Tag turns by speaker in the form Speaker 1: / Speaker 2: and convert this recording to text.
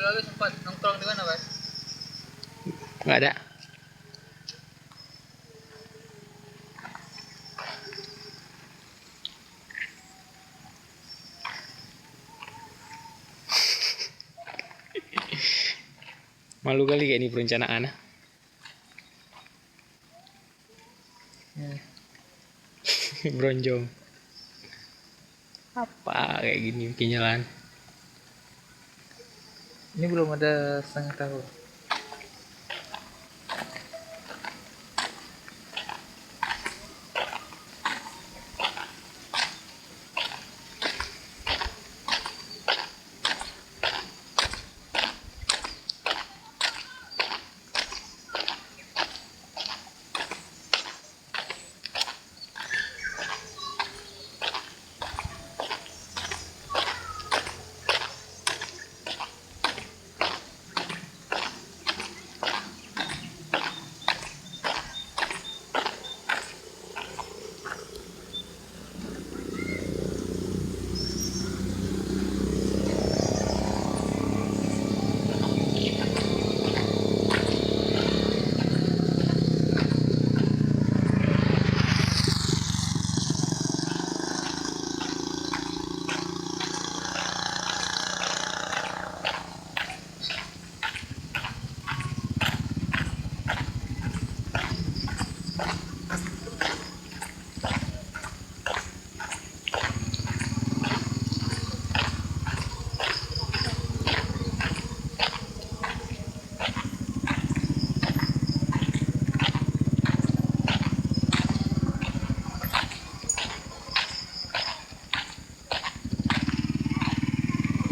Speaker 1: lalu sempat nongkrong di mana, Mas?
Speaker 2: Nggak ada. Malu kali kayak ini perencanaan. Bronjong. Apa kayak gini bikin jalan?
Speaker 1: Ini belum ada setengah tahun.